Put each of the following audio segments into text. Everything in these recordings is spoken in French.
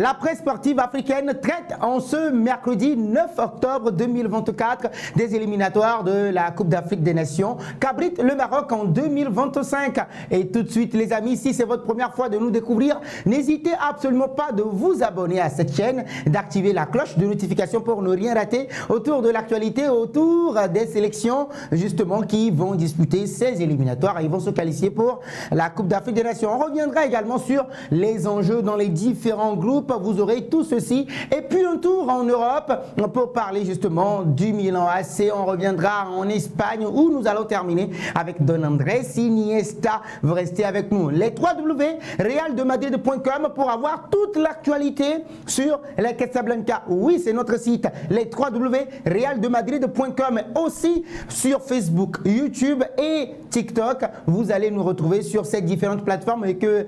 La presse sportive africaine traite en ce mercredi 9 octobre 2024 des éliminatoires de la Coupe d'Afrique des Nations qu'abrite le Maroc en 2025. Et tout de suite les amis, si c'est votre première fois de nous découvrir, n'hésitez absolument pas de vous abonner à cette chaîne, d'activer la cloche de notification pour ne rien rater autour de l'actualité, autour des sélections justement qui vont disputer ces éliminatoires et ils vont se qualifier pour la Coupe d'Afrique des Nations. On reviendra également sur les enjeux dans les différents groupes. Vous aurez tout ceci et puis un tour en Europe pour parler justement du Milan AC. On reviendra en Espagne où nous allons terminer avec Don Andrés Iniesta. Vous restez avec nous. Les 3W realdemadrid.com pour avoir toute l'actualité sur les Casablanca. Oui, c'est notre site. Les 3W realdemadrid.com aussi sur Facebook, YouTube et TikTok. Vous allez nous retrouver sur ces différentes plateformes et que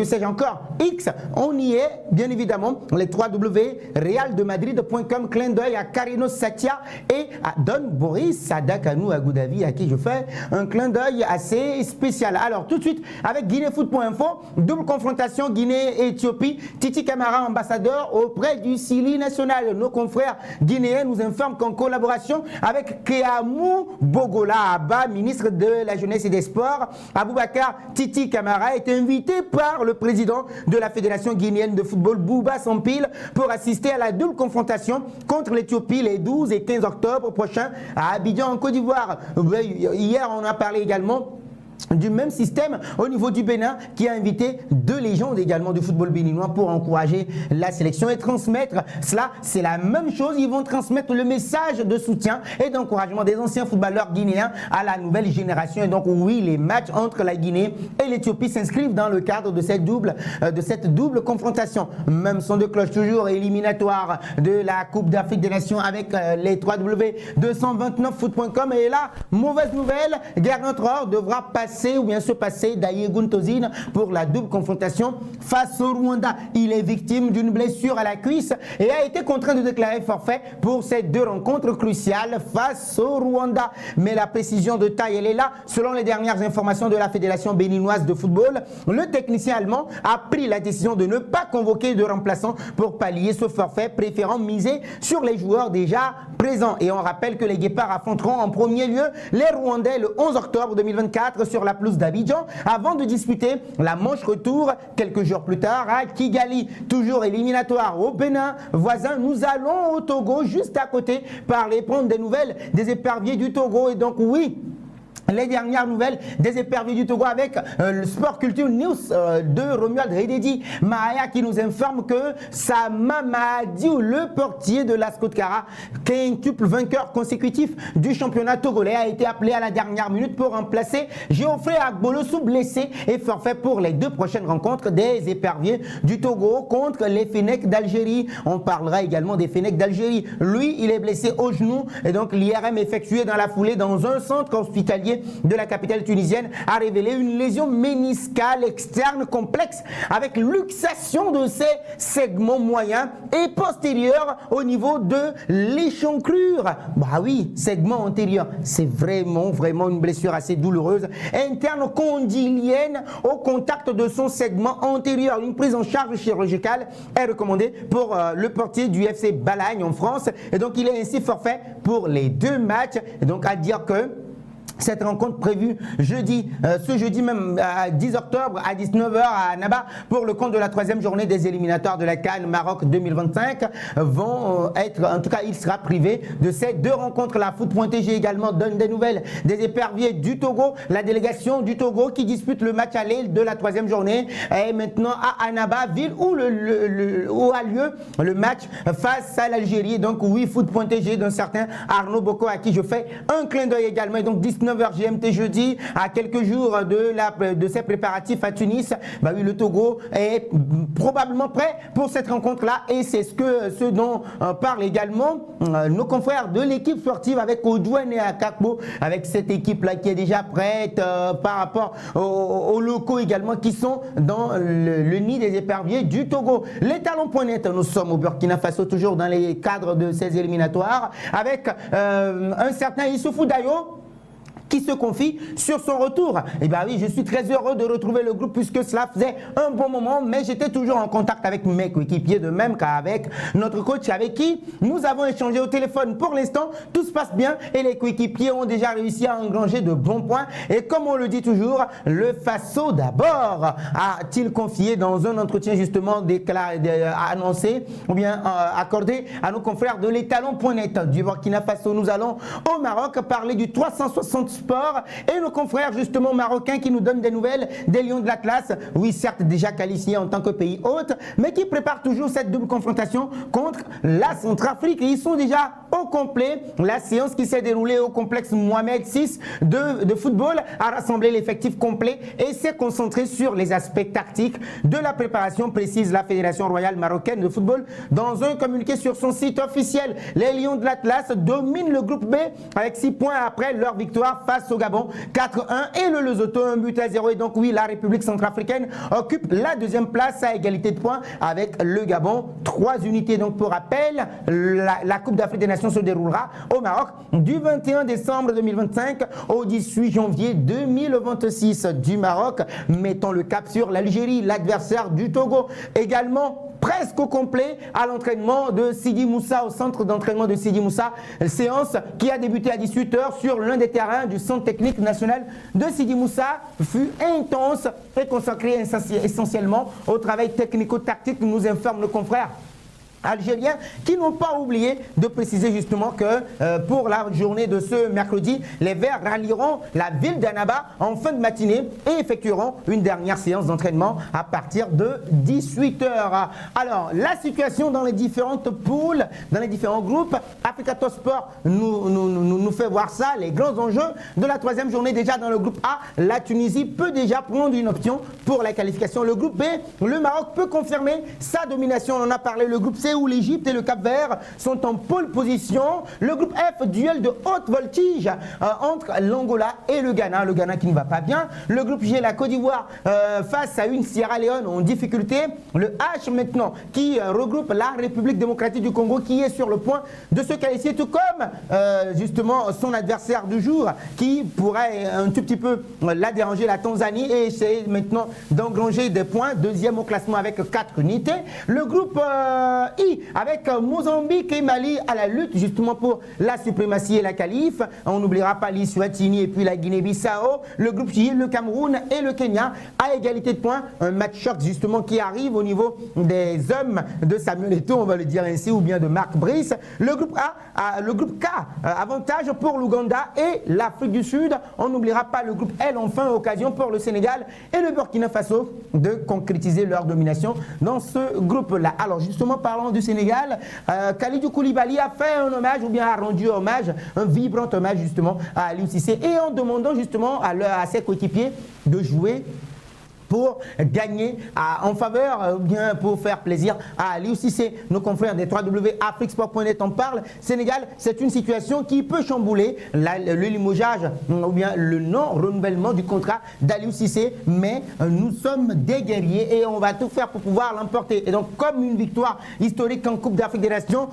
sais-je encore, X. On y est bien évidemment, les 3W realdemadrid.com. Clin d'œil à Carino Satia et à Don Boris Sadakanou à Goudavi à qui je fais un clin d'œil assez spécial. Alors tout de suite avec guinéfoot.info, double confrontation Guinée-Éthiopie. Titi Camara, ambassadeur auprès du Sili national. Nos confrères guinéens nous informent qu'en collaboration avec Keamou Bogola Abba, ministre de la Jeunesse et des Sports, Aboubakar Titi Camara est invité par le président de la Fédération guinéenne de football, Bouba Sampil, pour assister à la double confrontation contre l'Éthiopie les 12 et 15 octobre prochains à Abidjan en Côte d'Ivoire. Hier, on a parlé également du même système au niveau du Bénin qui a invité deux légendes également du football béninois pour encourager la sélection et transmettre cela. C'est la même chose, ils vont transmettre le message de soutien et d'encouragement des anciens footballeurs guinéens à la nouvelle génération. Et donc oui, les matchs entre la Guinée et l'Éthiopie s'inscrivent dans le cadre de cette double confrontation. Même son de cloche toujours éliminatoire de la Coupe d'Afrique des Nations avec les 3W229foot.com. Et là, mauvaise nouvelle, Gernot Rohr devra se passer d'Ayegun Tozine pour la double confrontation face au Rwanda. Il est victime d'une blessure à la cuisse et a été contraint de déclarer forfait pour ces deux rencontres cruciales face au Rwanda. Mais la précision de taille, elle est là. Selon les dernières informations de la Fédération béninoise de football, le technicien allemand a pris la décision de ne pas convoquer de remplaçants pour pallier ce forfait, préférant miser sur les joueurs déjà présents. Et on rappelle que les Guépards affronteront en premier lieu les Rwandais le 11 octobre 2024 sur la pelouse d'Abidjan avant de disputer la manche retour quelques jours plus tard à Kigali. Toujours éliminatoire au Bénin voisin, nous allons au Togo juste à côté parler, prendre des nouvelles des éperviers du Togo. Et donc oui, les dernières nouvelles des éperviers du Togo avec le Sport Culture News de Romuald Rededi Mahaya qui nous informe que Sama Mahadiou, le portier de la Scotkara, quintuple vainqueur consécutif du championnat togolais, a été appelé à la dernière minute pour remplacer Geoffrey Agbolosu, blessé et forfait pour les deux prochaines rencontres des éperviers du Togo contre les Fennecs d'Algérie. On parlera également des Fennecs d'Algérie. Lui, il est blessé au genou et donc l'IRM effectué dans la foulée dans un centre hospitalier de la capitale tunisienne a révélé une lésion méniscale externe complexe avec luxation de ses segments moyens et postérieurs au niveau de l'échancrure. Bah oui, segment antérieur, c'est vraiment une blessure assez douloureuse. Interne condylienne au contact de son segment antérieur. Une prise en charge chirurgicale est recommandée pour le portier du FC Balagne en France. Et donc il est ainsi forfait pour les deux matchs. Et donc à dire que cette rencontre prévue ce jeudi même à 10 octobre à 19h à Annaba pour le compte de la troisième journée des éliminatoires de la CAN Maroc 2025 vont être, en tout cas il sera privé de ces deux rencontres. La Foot.tg également donne des nouvelles des éperviers du Togo. La délégation du Togo qui dispute le match aller de la troisième journée est maintenant à Annaba, ville où a lieu le match face à l'Algérie. Donc oui, Foot.tg d'un certain Arnaud Boko à qui je fais un clin d'œil également. Et donc 19h GMT jeudi, à quelques jours de ses préparatifs à Tunis. Bah oui, le Togo est probablement prêt pour cette rencontre-là et c'est ce dont parlent également nos confrères de l'équipe sportive avec Odouane et Akakbo, avec cette équipe-là qui est déjà prête par rapport aux locaux également qui sont dans le nid des éperviers du Togo. Les talons.net, nous sommes au Burkina Faso toujours dans les cadres de ces éliminatoires avec un certain Issoufou Dayo qui se confie sur son retour. Et bien oui, je suis très heureux de retrouver le groupe puisque cela faisait un bon moment, mais j'étais toujours en contact avec mes coéquipiers, de même qu'avec notre coach avec qui nous avons échangé au téléphone. Pour l'instant, tout se passe bien et les coéquipiers ont déjà réussi à engranger de bons points. Et comme on le dit toujours, le Faso d'abord, a-t-il confié dans un entretien justement annoncé ou bien accordé à nos confrères de l'étalon.net du Burkina Faso. Nous allons au Maroc parler du 360 Sport et nos confrères justement marocains qui nous donnent des nouvelles des Lions de l'Atlas, oui certes déjà qualifiés en tant que pays hôte, mais qui préparent toujours cette double confrontation contre la Centrafrique. Et ils sont déjà au complet. La séance qui s'est déroulée au complexe Mohamed VI de football a rassemblé l'effectif complet et s'est concentré sur les aspects tactiques de la préparation, précise la Fédération royale marocaine de football dans un communiqué sur son site officiel. Les Lions de l'Atlas dominent le groupe B avec 6 points après leur victoire face au Gabon 4-1 et le Lesotho 1-0. Et donc oui, la République centrafricaine occupe la deuxième place à égalité de points avec le Gabon. 3 unités. Donc pour rappel, la Coupe d'Afrique des Nations se déroulera au Maroc du 21 décembre 2025 au 18 janvier 2026 du Maroc. Mettons le cap sur l'Algérie, l'adversaire du Togo. Également presque au complet à l'entraînement de Sidi Moussa, au centre d'entraînement de Sidi Moussa. Séance qui a débuté à 18h sur l'un des terrains du centre technique national de Sidi Moussa fut intense et consacrée essentiellement au travail technico-tactique, nous informe le confrère algériens qui n'ont pas oublié de préciser justement que pour la journée de ce mercredi, les Verts rallieront la ville d'Annaba en fin de matinée et effectueront une dernière séance d'entraînement à partir de 18h. Alors, la situation dans les différentes poules, dans les différents groupes, Africa Top Sport nous fait voir ça, les grands enjeux de la 3e journée. Déjà dans le groupe A, la Tunisie peut déjà prendre une option pour la qualification. Le groupe B, le Maroc peut confirmer sa domination. On en a parlé. Le groupe C, où l'Égypte et le Cap-Vert sont en pole position. Le groupe F, duel de haute voltige entre l'Angola et le Ghana qui ne va pas bien. Le groupe G, la Côte d'Ivoire face à une Sierra Leone en difficulté. Le H maintenant qui regroupe la République démocratique du Congo qui est sur le point de se qualifier, tout comme justement son adversaire du jour qui pourrait un tout petit peu la déranger, la Tanzanie, et essayer maintenant d'engranger des points. 2e au classement avec 4 unités. Le groupe I avec Mozambique et Mali à la lutte justement pour la suprématie et la qualif. On n'oubliera pas l'Eswatini et puis la Guinée-Bissau. Le groupe J, le Cameroun et le Kenya à égalité de points. Un match choc justement qui arrive au niveau des hommes de Samuel Eto'o, on va le dire ainsi, ou bien de Marc Brice. Le groupe le groupe K, avantage pour l'Ouganda et l'Afrique du Sud. On n'oubliera pas le groupe L, enfin occasion pour le Sénégal et le Burkina Faso de concrétiser leur domination dans ce groupe-là. Alors justement, parlant du Sénégal, Kalidou Koulibaly a fait un hommage, ou bien a rendu hommage, un vibrant hommage justement à Aliou Cissé, et en demandant justement à ses coéquipiers de jouer pour gagner en faveur, ou bien pour faire plaisir à Aliou Cissé. Nos confrères des www.afriquesport.net en parlent. Sénégal, c'est une situation qui peut chambouler le limogeage ou bien le non-renouvellement du contrat d'Aliou Cissé, mais nous sommes des guerriers et on va tout faire pour pouvoir l'emporter. Et donc, comme une victoire historique en Coupe d'Afrique des Nations,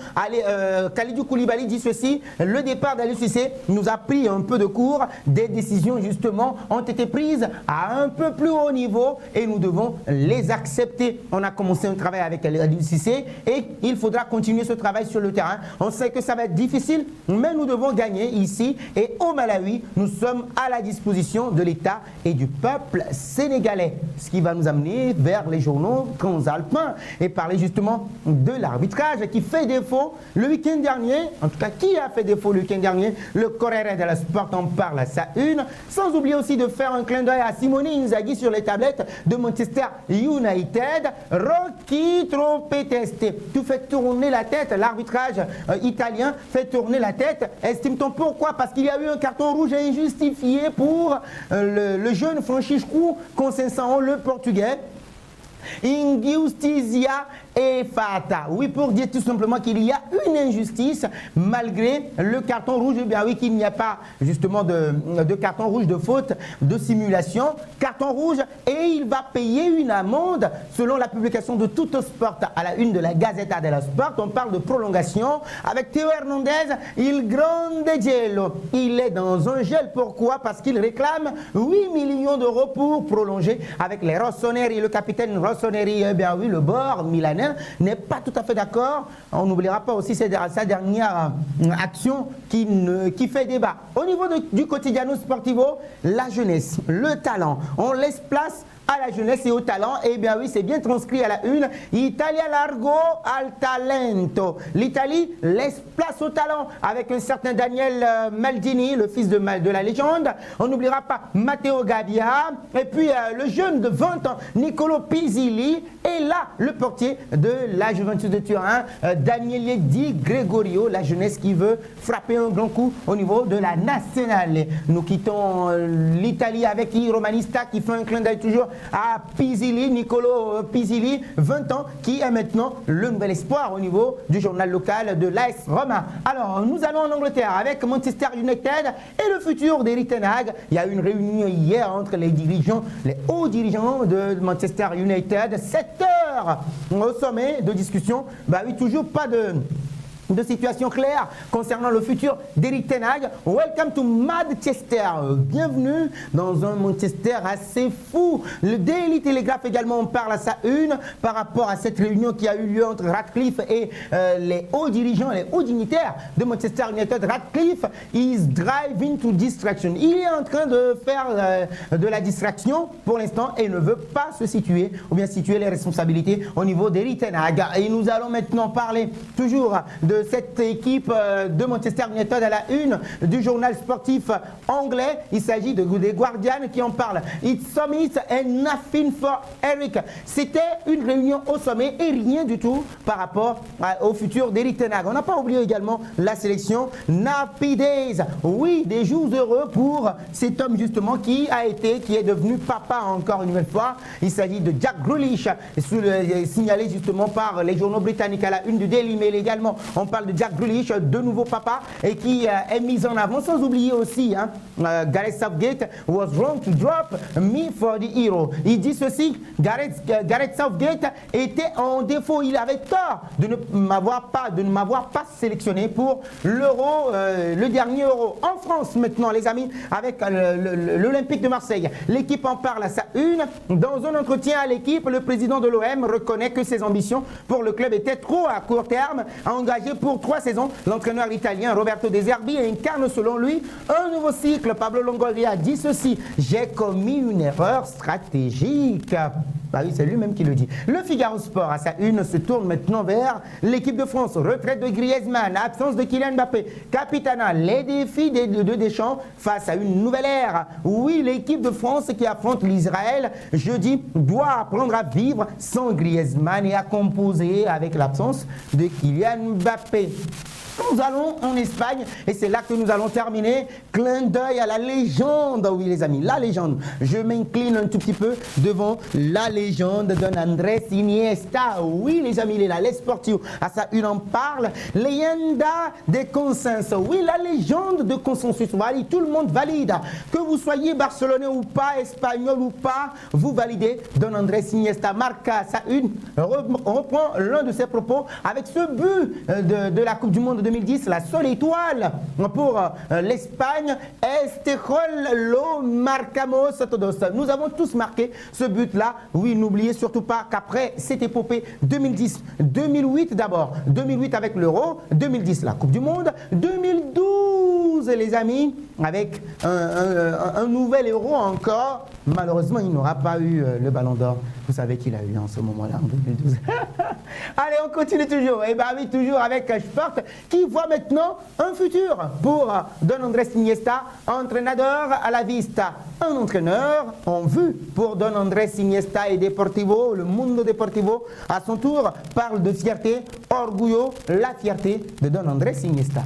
Kalidou Koulibaly dit ceci: le départ d'Aliou Cissé nous a pris un peu de cours, des décisions justement ont été prises à un peu plus haut niveau et nous devons les accepter. On a commencé un travail avec Aliou Cissé et il faudra continuer ce travail sur le terrain. On sait que ça va être difficile, mais nous devons gagner ici et au Malawi. Nous sommes à la disposition de l'État et du peuple sénégalais. Ce qui va nous amener vers les journaux transalpins et parler justement de l'arbitrage qui fait défaut le week-end dernier. En tout cas, qui a fait défaut le week-end dernier? Le Corriere dello Sport en parle à sa une. Sans oublier aussi de faire un clin d'œil à Simone Inzaghi sur les tablettes de Manchester United. Rocky Tropeteste, tout fait tourner la tête, l'arbitrage italien fait tourner la tête. Estime-t-on pourquoi? Parce qu'il y a eu un carton rouge injustifié pour le jeune Francisco Conceição, le portugais. Injusticia et Fata. Oui, pour dire tout simplement qu'il y a une injustice malgré le carton rouge. Eh bien oui, qu'il n'y a pas justement de carton rouge de faute, de simulation. Carton rouge et il va payer une amende selon la publication de Tutto Sport à la une de la Gazzetta dello Sport. On parle de prolongation avec Théo Hernandez, il grande gelo. Il est dans un gel. Pourquoi? Parce qu'il réclame 8 millions d'euros pour prolonger avec les Rossoneri. Le capitaine Rossoneri, eh bien oui, le bord milanais n'est pas tout à fait d'accord. On n'oubliera pas aussi sa dernière action qui fait débat. Au niveau du Quotidiano Sportivo, la jeunesse, le talent, on laisse place à la jeunesse et au talent. Eh bien oui, c'est bien transcrit à la une. Italia largo al talento. L'Italie laisse place au talent avec un certain Daniel Maldini, le fils de la légende. On n'oubliera pas Matteo Gabbia. Et puis le jeune de 20 ans, Nicolo Pisilli. Et là, le portier de la Juventus de Turin, Daniele Di Gregorio, la jeunesse qui veut frapper un grand coup au niveau de la nationale. Nous quittons l'Italie avec I Romanista qui fait un clin d'œil toujours à Pisilli, Nicolo Pisilli, 20 ans, qui est maintenant le nouvel espoir au niveau du journal local de l'AS Roma. Alors, nous allons en Angleterre avec Manchester United et le futur d'Erik ten Hag. Il y a eu une réunion hier entre les hauts dirigeants de Manchester United, 7 heures au sommet de discussion. Bah oui, toujours pas de situation claire concernant le futur d'Erik ten Hag. Welcome to Manchester. Bienvenue dans un Manchester assez fou. Le Daily Telegraph également en parle à sa une par rapport à cette réunion qui a eu lieu entre Ratcliffe et les hauts dirigeants, les hauts dignitaires de Manchester United. Ratcliffe is driving to distraction. Il est en train de faire de la distraction pour l'instant et ne veut pas se situer ou bien situer les responsabilités au niveau d'Erik ten Hag. Et nous allons maintenant parler toujours de cette équipe de Manchester United à la une du journal sportif anglais. Il s'agit des Guardian qui en parlent. It's summit and nothing for Eric. C'était une réunion au sommet et rien du tout par rapport au futur d'Erik ten Hag. On n'a pas oublié également la sélection Happy Days. Oui, des jours heureux pour cet homme justement qui est devenu papa encore une nouvelle fois. Il s'agit de Jack Grealish, signalé justement par les journaux britanniques à la une du Daily Mail également. On parle de Jack Grealish, de nouveau papa, et qui est mis en avant, sans oublier aussi, Gareth Southgate was wrong to drop me for the hero. Il dit ceci, Gareth Southgate était en défaut, il avait tort de ne m'avoir pas sélectionné pour l'Euro, le dernier Euro. En France maintenant, les amis, avec l'Olympique de Marseille. L'équipe en parle à sa une. Dans un entretien à l'équipe, le président de l'OM reconnaît que ses ambitions pour le club étaient trop à court terme, engagé pour 3 saisons. L'entraîneur italien Roberto De Zerbi incarne selon lui un nouveau cycle. Pablo Longoria dit ceci: j'ai commis une erreur stratégique. Bah oui, c'est lui-même qui le dit. Le Figaro Sport, à sa une, se tourne maintenant vers l'équipe de France. Retraite de Griezmann, absence de Kylian Mbappé, Capitana, les défis de Deschamps face à une nouvelle ère. Oui, l'équipe de France qui affronte l'Israël jeudi doit apprendre à vivre sans Griezmann et à composer avec l'absence de Kylian Mbappé. Nous allons en Espagne et c'est là que nous allons terminer. Clin d'œil à la légende, oui les amis, la légende. Je m'incline un tout petit peu devant la légende d'un Andrés Iniesta. Oui les amis, il est là, les sportifs. À ça, une en parle. Leyenda de consenso. Oui, la légende de consensus. Valide, tout le monde valide. Que vous soyez barcelonais ou pas, espagnol ou pas, vous validez Don Andrés Iniesta. Marca, ça une, reprend l'un de ses propos avec ce but de la Coupe du Monde 2010, la seule étoile pour l'Espagne. Lo marcamos todos. Nous avons tous marqué ce but-là. Oui, n'oubliez surtout pas qu'après cette épopée 2010, 2008 d'abord, 2008 avec l'Euro, 2010 la Coupe du Monde, 2012 les amis, avec un nouvel Euro encore. Malheureusement, il n'aura pas eu le Ballon d'Or. Vous savez qu'il a eu en ce moment-là, en 2012. Allez, on continue toujours. Et bien oui, toujours avec Sport, qui voit maintenant un futur pour Don Andrés Iniesta, entraîneur à la vista. Un entraîneur en vue pour Don Andrés Iniesta et Deportivo. Le Mundo Deportivo, à son tour, parle de fierté, orgullo, la fierté de Don Andrés Iniesta.